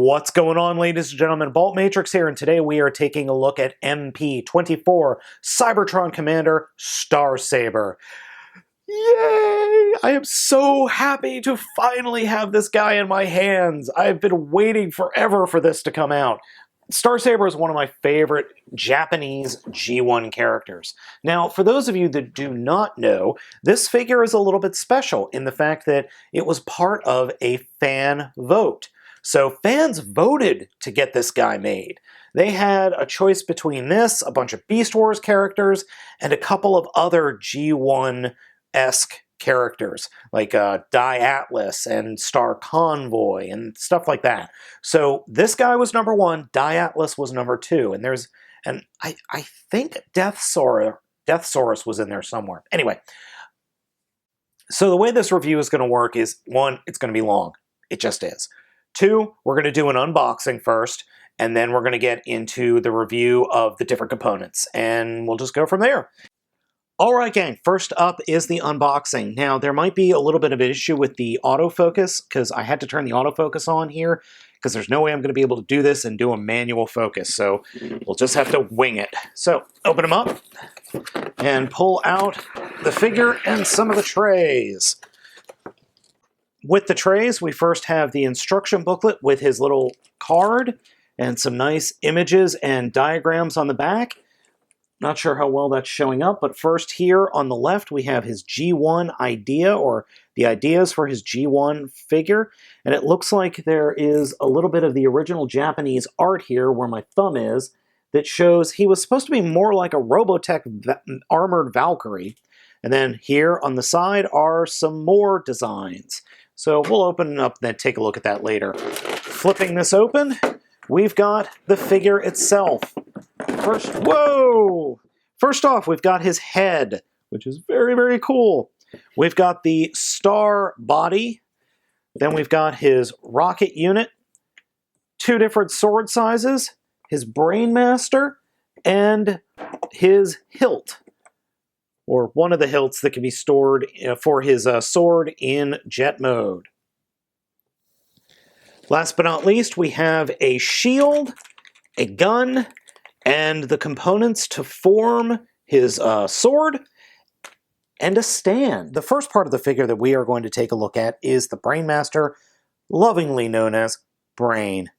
What's going on, ladies and gentlemen? Baltmatrix here, and today we are taking a look at MP-24 Cybertron Commander Star Saber. Yay! I am so happy to finally have this guy in my hands. I've been waiting forever for this to come out. Star Saber is one of my favorite Japanese G1 characters. Now, for those of you that do not know, this figure is a little bit special in the fact that it was part of a fan vote. So fans voted to get this guy made. They had a choice between this, a bunch of Beast Wars characters, and a couple of other G1-esque characters, like Die Atlas and Star Convoy and stuff like that. So this guy was number one, Die Atlas was number two, and I think Deathsaurus was in there somewhere. Anyway, so the way this review is going to work is, one, it's going to be long. It just is. Two, we're going to do an unboxing first, and then we're going to get into the review of the different components, and we'll just go from there. Alright gang, first up is the unboxing. Now, there might be a little bit of an issue with the autofocus, because I had to turn the autofocus on here, because there's no way I'm going to be able to do this and do a manual focus, so we'll just have to wing it. So, open them up, and pull out the figure and some of the trays. With the trays, we first have the instruction booklet with his little card and some nice images and diagrams on the back. Not sure how well that's showing up, but first here on the left we have his G1 idea, or the ideas for his G1 figure, and it looks like there is a little bit of the original Japanese art here where my thumb is that shows he was supposed to be more like a Robotech armored Valkyrie. And then here on the side are some more designs. So we'll open it up and then take a look at that later. Flipping this open, we've got the figure itself. First off, we've got his head, which is very, very cool. We've got the star body. Then we've got his rocket unit, two different sword sizes, his Brainmaster, and his hilt, or one of the hilts that can be stored for his sword in jet mode. Last but not least, we have a shield, a gun, and the components to form his sword, and a stand. The first part of the figure that we are going to take a look at is the Brainmaster, lovingly known as Brain.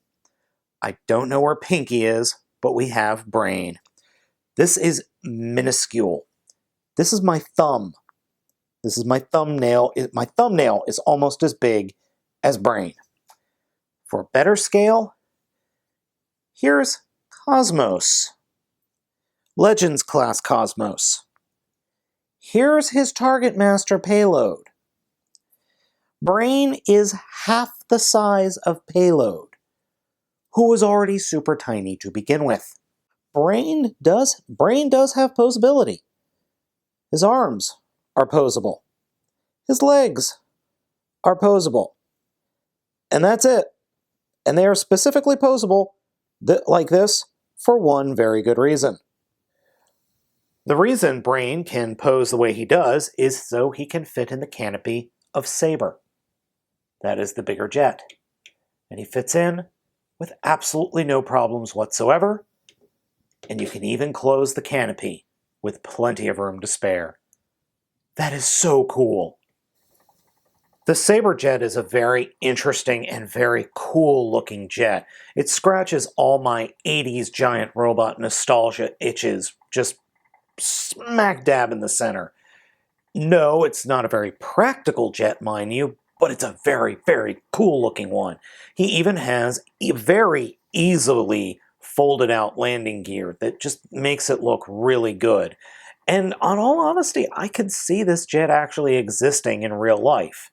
I don't know where Pinky is, but we have Brain. This is minuscule. This is my thumb. This is my thumbnail. My thumbnail is almost as big as Brain. For better scale, here's Cosmos. Legends class Cosmos. Here's his Target Master payload. Brain is half the size of Payload, who was already super tiny to begin with. Brain does have posability. His arms are posable. His legs are posable. And that's it. And they are specifically posable like this for one very good reason. The reason Brain can pose the way he does is so he can fit in the canopy of Saber. That is the bigger jet. And he fits in with absolutely no problems whatsoever. And you can even close the canopy with plenty of room to spare. That is so cool. The Saber jet is a very interesting and very cool looking jet. It scratches all my 80s giant robot nostalgia itches, just smack dab in the center. No, it's not a very practical jet, mind you, but it's a very, very cool looking one. He even has a very easily folded out landing gear that just makes it look really good. And on all honesty, I could see this jet actually existing in real life.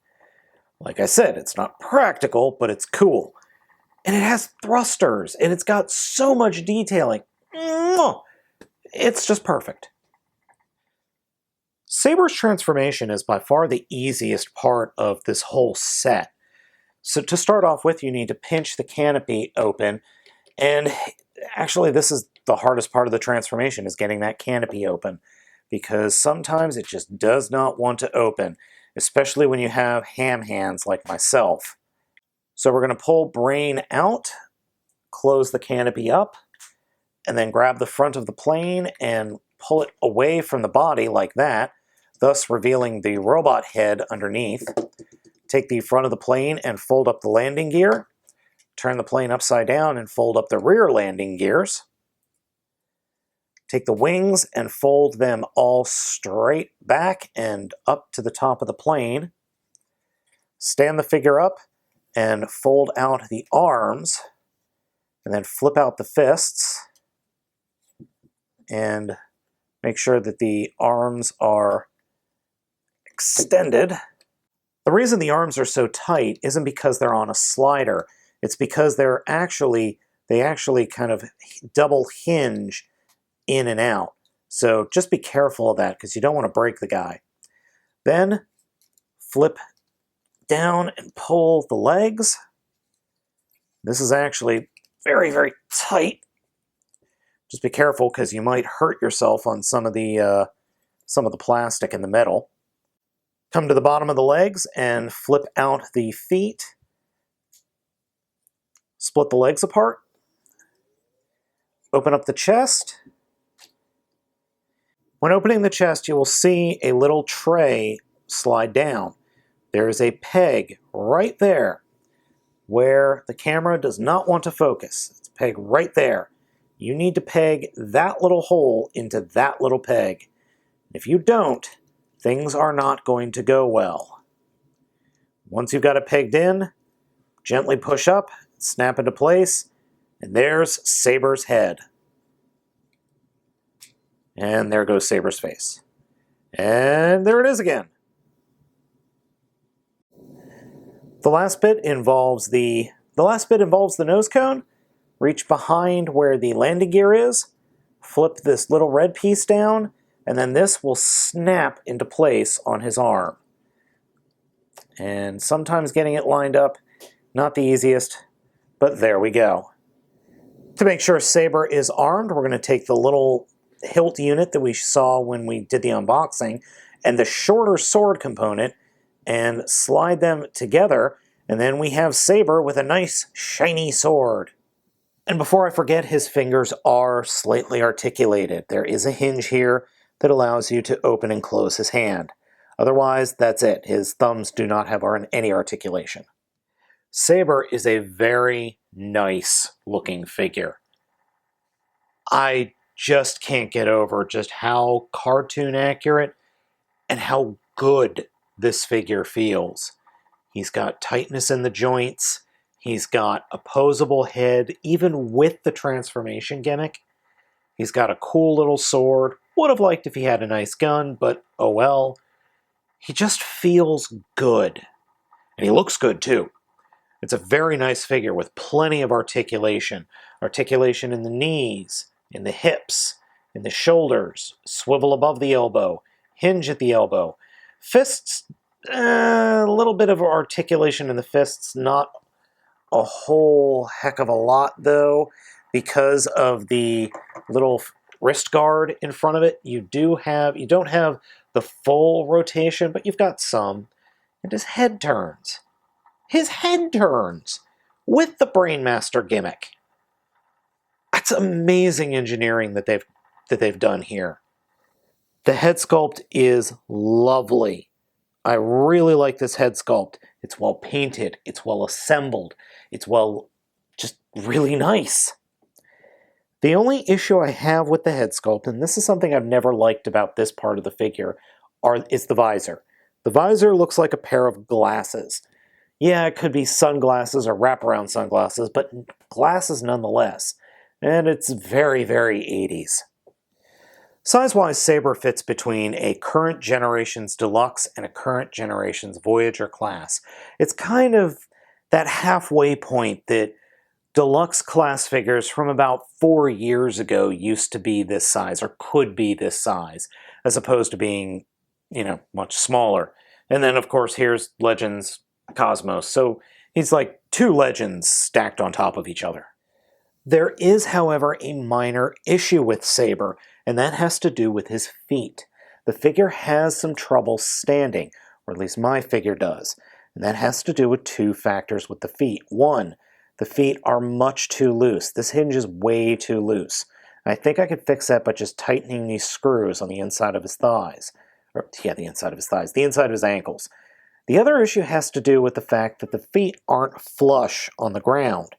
Like I said, it's not practical, but it's cool. And it has thrusters, and it's got so much detailing. It's just perfect. Saber's transformation is by far the easiest part of this whole set. So to start off with, you need to pinch the canopy open, and actually this is the hardest part of the transformation, is getting that canopy open, because sometimes it just does not want to open, especially when you have ham hands like myself. So we're going to pull Brain out close the canopy up, and then grab the front of the plane and pull it away from the body like that, thus revealing the robot head underneath. Take the front of the plane and fold up the landing gear. Turn the plane upside down and fold up the rear landing gears. Take the wings and fold them all straight back and up to the top of the plane. Stand the figure up and fold out the arms, and then flip out the fists and make sure that the arms are extended. The reason the arms are so tight isn't because they're on a slider. It's because they actually kind of double hinge in and out. So just be careful of that because you don't want to break the guy. Then flip down and pull the legs. This is actually very, very tight. Just be careful because you might hurt yourself on some of the plastic and the metal. Come to the bottom of the legs and flip out the feet. Split the legs apart. Open up the chest. When opening the chest, you will see a little tray slide down. There is a peg right there where the camera does not want to focus. It's a peg right there. You need to peg that little hole into that little peg. If you don't, things are not going to go well. Once you've got it pegged in, gently push up, snap into place, and there's Saber's head. And there goes Saber's face. And there it is again. The last bit involves the nose cone. Reach behind where the landing gear is, flip this little red piece down, and then this will snap into place on his arm. And sometimes getting it lined up, not the easiest, but there we go. To make sure Saber is armed, we're going to take the little hilt unit that we saw when we did the unboxing and the shorter sword component and slide them together, and then we have Saber with a nice shiny sword. And before I forget, his fingers are slightly articulated. There is a hinge here that allows you to open and close his hand. Otherwise, that's it. His thumbs do not have any articulation. Saber is a very nice looking figure. I just can't get over just how cartoon accurate and how good this figure feels. He's got tightness in the joints. He's got a posable head, even with the transformation gimmick. He's got a cool little sword. Would have liked if he had a nice gun, but oh well. He just feels good. And he looks good too. It's a very nice figure with plenty of articulation. Articulation in the knees, in the hips, in the shoulders, swivel above the elbow, hinge at the elbow. Fists, a little bit of articulation in the fists, not a whole heck of a lot though, because of the little wrist guard in front of it. You don't have the full rotation, but you've got some. And his head turns. His head turns with the Brainmaster gimmick. That's amazing engineering that they've done here. The head sculpt is lovely. I really like this head sculpt. It's well painted, it's well assembled, it's just really nice. The only issue I have with the head sculpt, and this is something I've never liked about this part of the figure, is the visor. The visor looks like a pair of glasses. Yeah, it could be sunglasses or wraparound sunglasses, but glasses nonetheless. And it's very, very 80s. Size-wise, Saber fits between a current generation's Deluxe and a current generation's Voyager class. It's kind of that halfway point that Deluxe class figures from about 4 years ago used to be this size, or could be this size, as opposed to being, much smaller. And then, of course, here's Legends Cosmos. So he's like two Legends stacked on top of each other. There is, however, a minor issue with Saber, and that has to do with his feet. The figure has some trouble standing, or at least my figure does. And that has to do with two factors with the feet. One, the feet are much too loose. This hinge is way too loose. I think I could fix that by just tightening these screws on the inside of his thighs. Or, yeah, the inside of his thighs, the inside of his ankles. The other issue has to do with the fact that the feet aren't flush on the ground.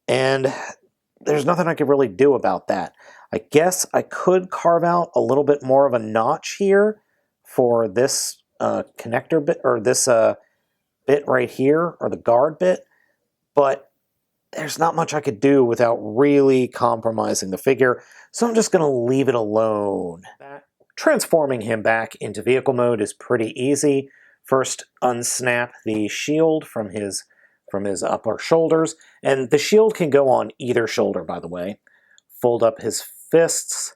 And there's nothing I could really do about that. I guess I could carve out a little bit more of a notch here for this connector bit, or this bit right here, or the guard bit, but there's not much I could do without really compromising the figure, so I'm just going to leave it alone. Transforming him back into vehicle mode is pretty easy. First, unsnap the shield from his upper shoulders, and the shield can go on either shoulder, by the way. Fold up his fists,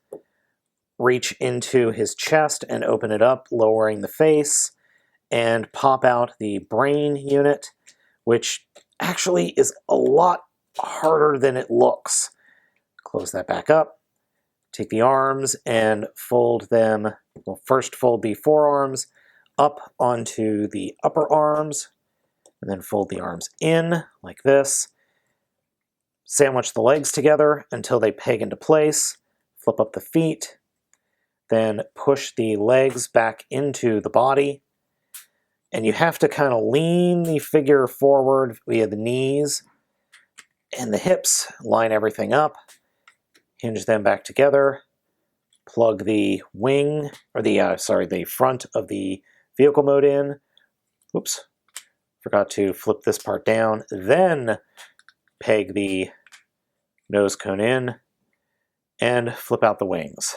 reach into his chest and open it up, lowering the face, and pop out the brain unit, which actually is a lot harder than it looks. Close that back up. Take the arms and fold them, well, first fold the forearms up onto the upper arms, and then fold the arms in like this. Sandwich the legs together until they peg into place. Flip up the feet, then push the legs back into the body. And you have to kind of lean the figure forward via the knees and the hips, line everything up, hinge them back together, plug the wing, or the front of the vehicle mode in. Oops, forgot to flip this part down. Then peg the nose cone in and flip out the wings.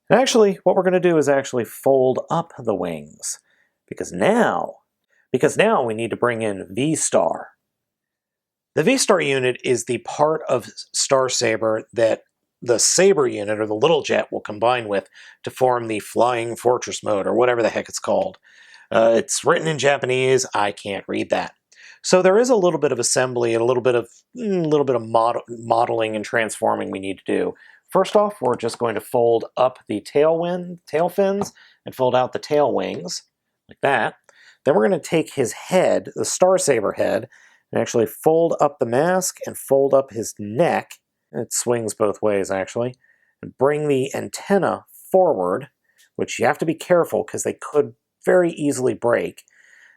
And actually, what we're going to do is actually fold up the wings, because now we need to bring in V-Star. The V-Star unit is the part of Star Saber that the Saber unit, or the little jet, will combine with to form the Flying Fortress mode, or whatever the heck it's called. It's written in Japanese. I can't read that. So there is a little bit of assembly and a little bit of modeling and transforming we need to do. First off, we're just going to fold up the tail fins and fold out the tail wings, like that. Then we're going to take his head, the Star Saber head, and actually fold up the mask and fold up his neck. It swings both ways, actually. And bring the antenna forward, which you have to be careful because they could very easily break.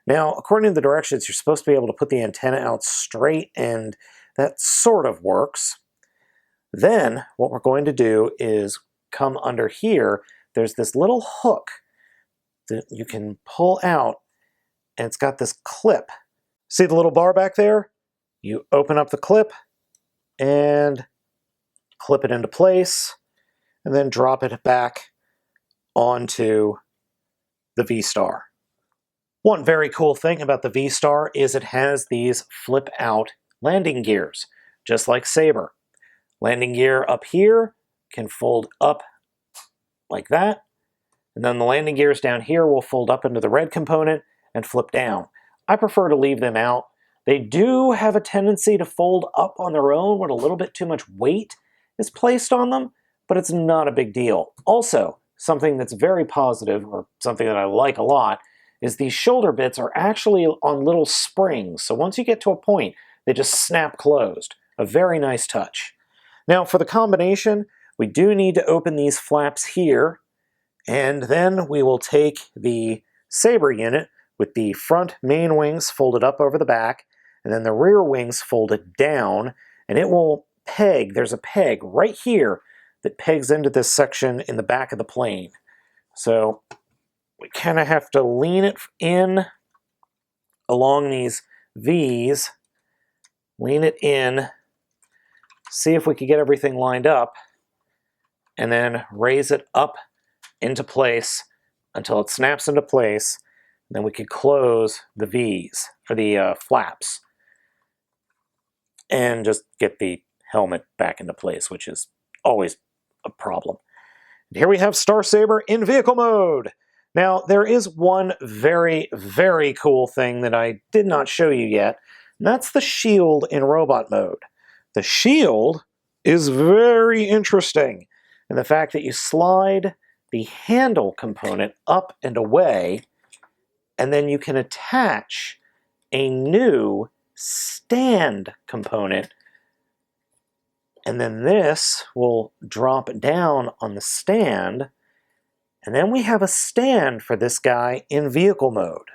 Now, according to the directions, you're supposed to be able to put the antenna out straight, and that sort of works. Then, what we're going to do is come under here. There's this little hook that you can pull out, and it's got this clip. See the little bar back there? You open up the clip and clip it into place, and then drop it back onto the V-Star. One very cool thing about the V-Star is it has these flip-out landing gears, just like Saber. Landing gear up here can fold up like that, and then the landing gears down here will fold up into the red component and flip down. I prefer to leave them out. They do have a tendency to fold up on their own when a little bit too much weight is placed on them, but it's not a big deal. Also, something that's very positive, or something that I like a lot, is these shoulder bits are actually on little springs. So once you get to a point, they just snap closed. A very nice touch. Now for the combination, we do need to open these flaps here, and then we will take the Saber unit with the front main wings folded up over the back, and then the rear wings folded down, and it will peg. There's a peg right here that pegs into this section in the back of the plane. So we kind of have to lean it in along these V's, lean it in, see if we can get everything lined up, and then raise it up into place until it snaps into place. Then we could close the V's, or the flaps, and just get the helmet back into place, which is always a problem. And here we have Star Saber in vehicle mode. Now, there is one very, very cool thing that I did not show you yet, and that's the shield in robot mode. The shield is very interesting, and the fact that you slide the handle component up and away, and then you can attach a new stand component. And then this will drop down on the stand. And then we have a stand for this guy in vehicle mode.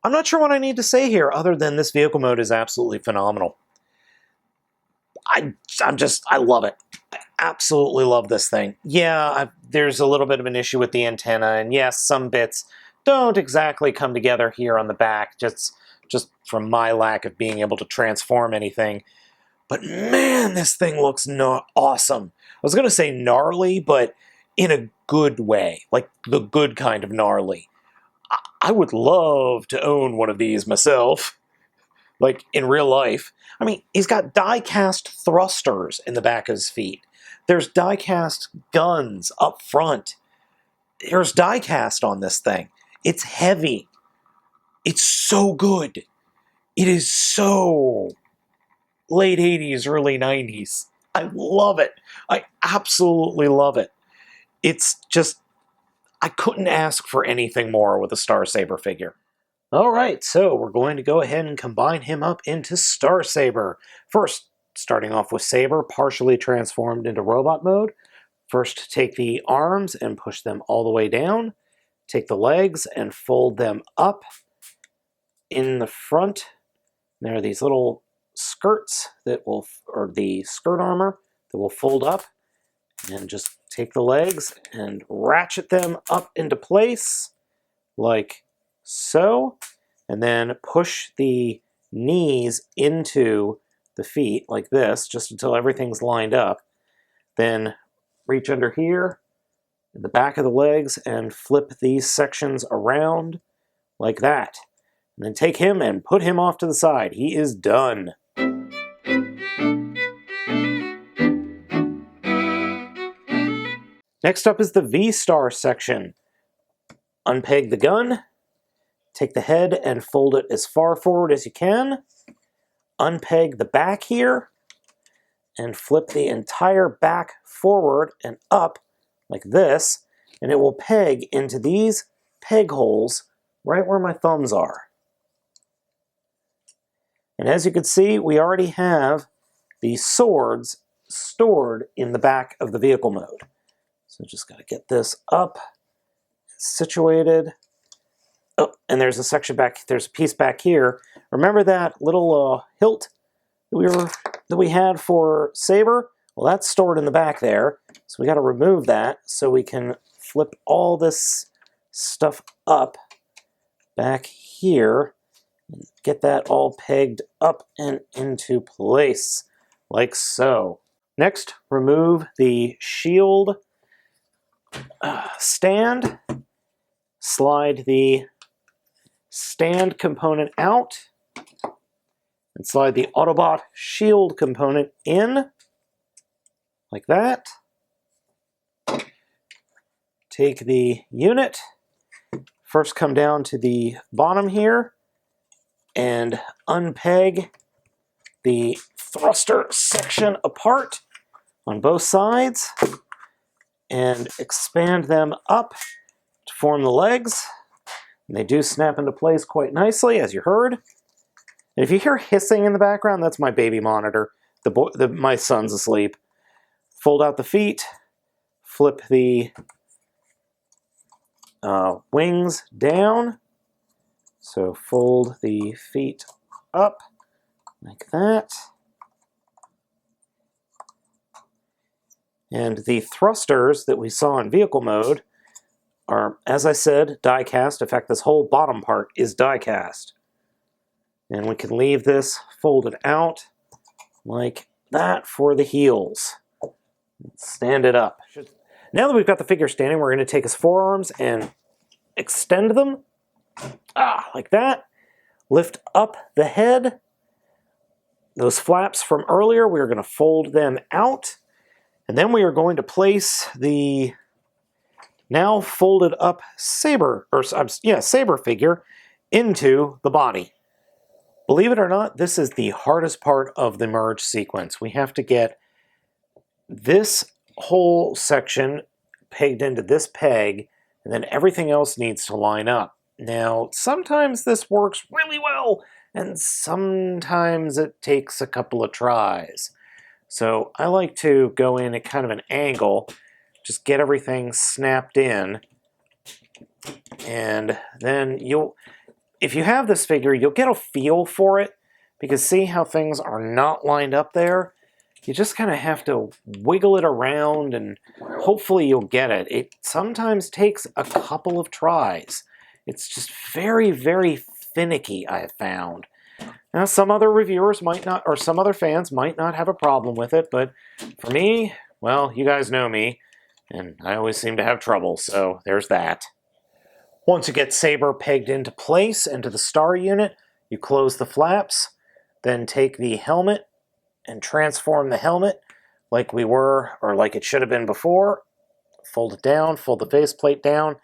I'm not sure what I need to say here other than this vehicle mode is absolutely phenomenal. I love it. I absolutely love this thing. Yeah, there's a little bit of an issue with the antenna, and yes, some bits don't exactly come together here on the back, just from my lack of being able to transform anything. But man, this thing looks awesome. I was going to say gnarly, but in a good way, like the good kind of gnarly. I would love to own one of these myself, like in real life. I mean, he's got die-cast thrusters in the back of his feet. There's die-cast guns up front. There's die-cast on this thing. It's heavy. It's so good. It is so late 80s, early 90s. I love it. I absolutely love it. It's just, I couldn't ask for anything more with a Star Saber figure. Alright, so we're going to go ahead and combine him up into Star Saber. First, starting off with Saber, partially transformed into robot mode. First, take the arms and push them all the way down. Take the legs and fold them up in the front. There are these little skirts that will, or the skirt armor that will fold up. And just take the legs and ratchet them up into place, like so. And then push the knees into the feet, like this, just until everything's lined up. Then reach under here, in the back of the legs, and flip these sections around, like that. And then take him and put him off to the side. He is done. Next up is the V-Star section. Unpeg the gun, take the head and fold it as far forward as you can. Unpeg the back here, and flip the entire back forward and up, like this, and it will peg into these peg holes right where my thumbs are. And as you can see, we already have the swords stored in the back of the vehicle mode. So just got to get this up, situated. Oh, and there's a section back, there's a piece back here. Remember that little hilt that we had for Saber? Well, that's stored in the back there. So we got to remove that so we can flip all this stuff up back here and get that all pegged up and into place, like so. Next, remove the shield stand. Slide the stand component out and slide the Autobot shield component in, like that. Take the unit, first come down to the bottom here and unpeg the thruster section apart on both sides and expand them up to form the legs. And they do snap into place quite nicely, as you heard. And if you hear hissing in the background, that's my baby monitor. My son's asleep. Fold out the feet, flip the wings down. So fold the feet up like that. And the thrusters that we saw in vehicle mode are, as I said, die-cast. In fact, this whole bottom part is die-cast. And we can leave this folded out like that for the heels. Stand it up. Now that we've got the figure standing, we're going to take his forearms and extend them. Like that. Lift up the head. Those flaps from earlier, we're going to fold them out. And then we are going to place the now folded up Saber figure into the body. Believe it or not, this is the hardest part of the merge sequence. We have to get this whole section pegged into this peg, and then everything else needs to line up. Now, sometimes this works really well, and sometimes it takes a couple of tries. So I like to go in at kind of an angle, just get everything snapped in, and then if you have this figure, you'll get a feel for it, because see how things are not lined up there? You just kind of have to wiggle it around and hopefully you'll get it. It sometimes takes a couple of tries. It's just very, very finicky, I have found. Now, some other reviewers might not, or some other fans might not have a problem with it, but for me, well, you guys know me, and I always seem to have trouble, so there's that. Once you get Saber pegged into place into the star unit, you close the flaps, then take the helmet and transform the helmet like we were, or like it should have been before. Fold it down, fold the faceplate down,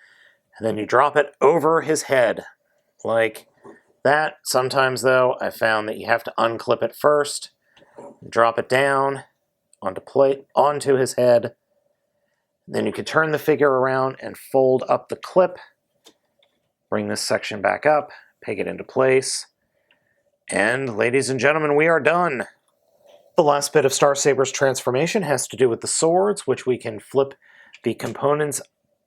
and then you drop it over his head, like that. Sometimes, though, I found that you have to unclip it first, drop it down onto his head. Then you can turn the figure around and fold up the clip, bring this section back up, peg it into place, and ladies and gentlemen, we are done. The last bit of Star Saber's transformation has to do with the swords, which we can flip the components,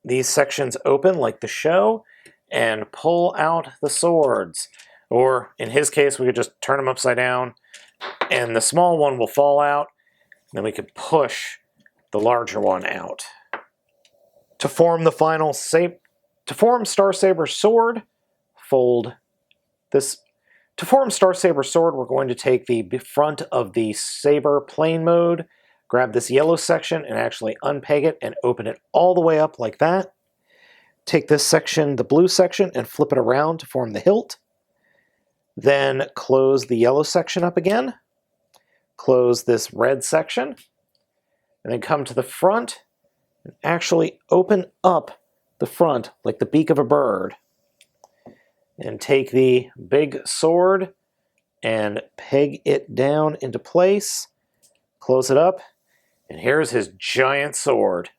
these sections open like the show, and pull out the swords. Or, in his case, we could just turn them upside down, and the small one will fall out, and then we could push the larger one out. To form the final to form Star Saber's sword, fold this. To form Star Saber's sword, we're going to take the front of the Saber plane mode, grab this yellow section and actually unpeg it and open it all the way up like that. Take this section, the blue section, and flip it around to form the hilt. Then close the yellow section up again. Close this red section. And then come to the front and actually open up the front like the beak of a bird. And take the big sword and peg it down into place. Close it up. And here's his giant sword.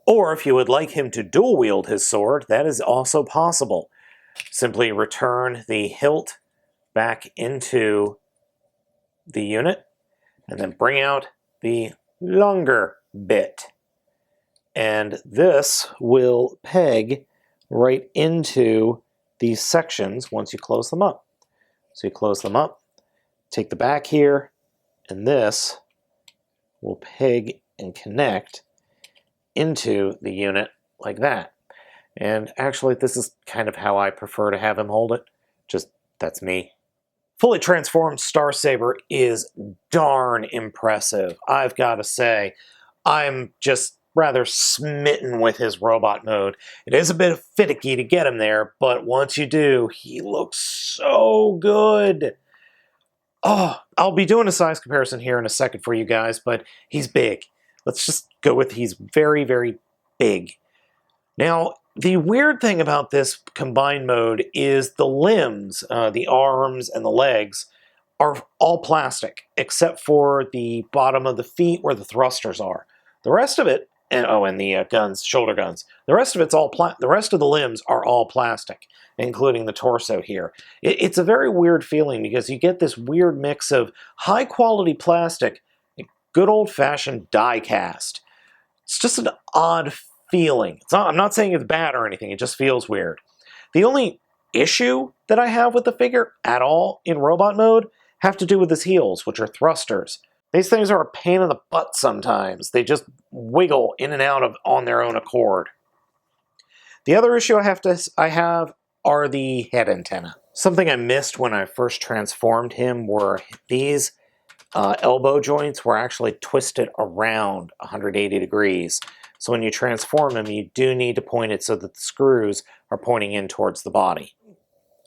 Or if you would like him to dual wield his sword, that is also possible. Simply return the hilt back into the unit and then bring out the longer bit. And this will peg right into these sections once you close them up. So you close them up, take the back here, and this will peg and connect into the unit like that. And actually, this is kind of how I prefer to have him hold it. Just, that's me. Fully transformed Star Saber is darn impressive. I've got to say, I'm just rather smitten with his robot mode. It is a bit finicky to get him there, but once you do, he looks so good. Oh, I'll be doing a size comparison here in a second for you guys, but he's big. Let's just go with he's very, very big. Now, the weird thing about this combined mode is the limbs, the arms and the legs, are all plastic, except for the bottom of the feet where the thrusters are. The rest of it, and the guns, shoulder guns. The rest of it's all the rest of the limbs are all plastic, including the torso here. It's a very weird feeling because you get this weird mix of high quality plastic and good old fashioned die cast. It's just an odd feeling. I'm not saying it's bad or anything. It just feels weird. The only issue that I have with the figure at all in robot mode have to do with his heels, which are thrusters. These things are a pain in the butt sometimes. They just wiggle in and out on their own accord. The other issue I have are the head antenna. Something I missed when I first transformed him were these elbow joints were actually twisted around 180 degrees. So when you transform him, you do need to point it so that the screws are pointing in towards the body.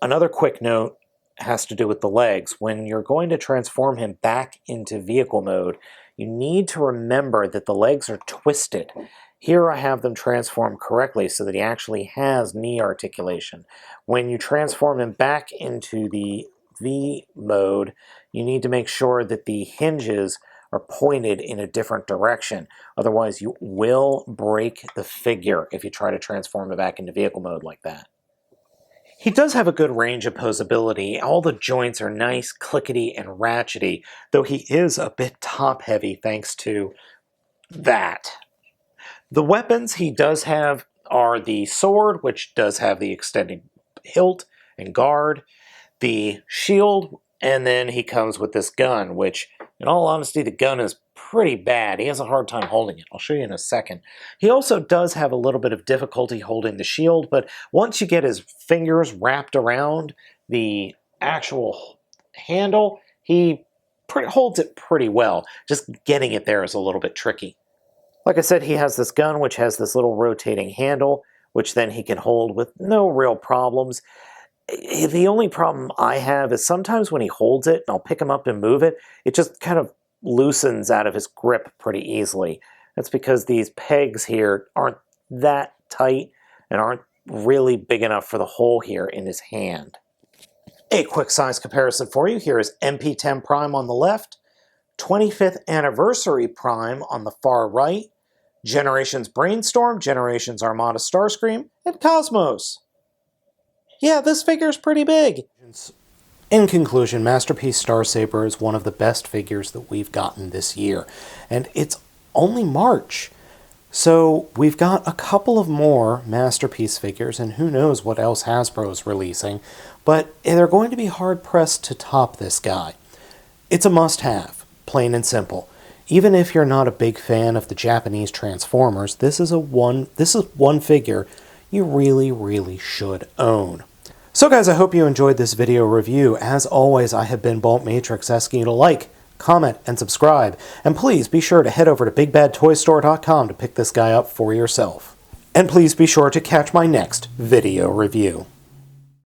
Another quick note has to do with the legs. When you're going to transform him back into vehicle mode, you need to remember that the legs are twisted. Here I have them transformed correctly so that he actually has knee articulation. When you transform him back into the V mode, you need to make sure that the hinges are pointed in a different direction. Otherwise, you will break the figure if you try to transform it back into vehicle mode like that. He does have a good range opposability. All the joints are nice, clickety, and ratchety, though he is a bit top-heavy thanks to that. The weapons he does have are the sword, which does have the extended hilt and guard, the shield, and then he comes with this gun, which, in all honesty, the gun is pretty bad. He has a hard time holding it. I'll show you in a second. He also does have a little bit of difficulty holding the shield, but once you get his fingers wrapped around the actual handle, he holds it pretty well. Just getting it there is a little bit tricky. Like I said, he has this gun, which has this little rotating handle, which then he can hold with no real problems. The only problem I have is sometimes when he holds it, and I'll pick him up and move it, it just kind of loosens out of his grip pretty easily. That's because these pegs here aren't that tight and aren't really big enough for the hole here in his hand. A quick size comparison for you. Here is MP-10 Prime on the left, 25th Anniversary Prime on the far right, Generations Brainstorm, Generations Armada Starscream, and Cosmos. Yeah, this figure's pretty big. In conclusion, Masterpiece Star Saber is one of the best figures that we've gotten this year. And it's only March. So we've got a couple of more Masterpiece figures, and who knows what else Hasbro's releasing. But they're going to be hard-pressed to top this guy. It's a must-have, plain and simple. Even if you're not a big fan of the Japanese Transformers, this is one figure you really, really should own. So guys, I hope you enjoyed this video review. As always, I have been Baltmatrix, asking you to like, comment, and subscribe. And please be sure to head over to BigBadToyStore.com to pick this guy up for yourself. And please be sure to catch my next video review.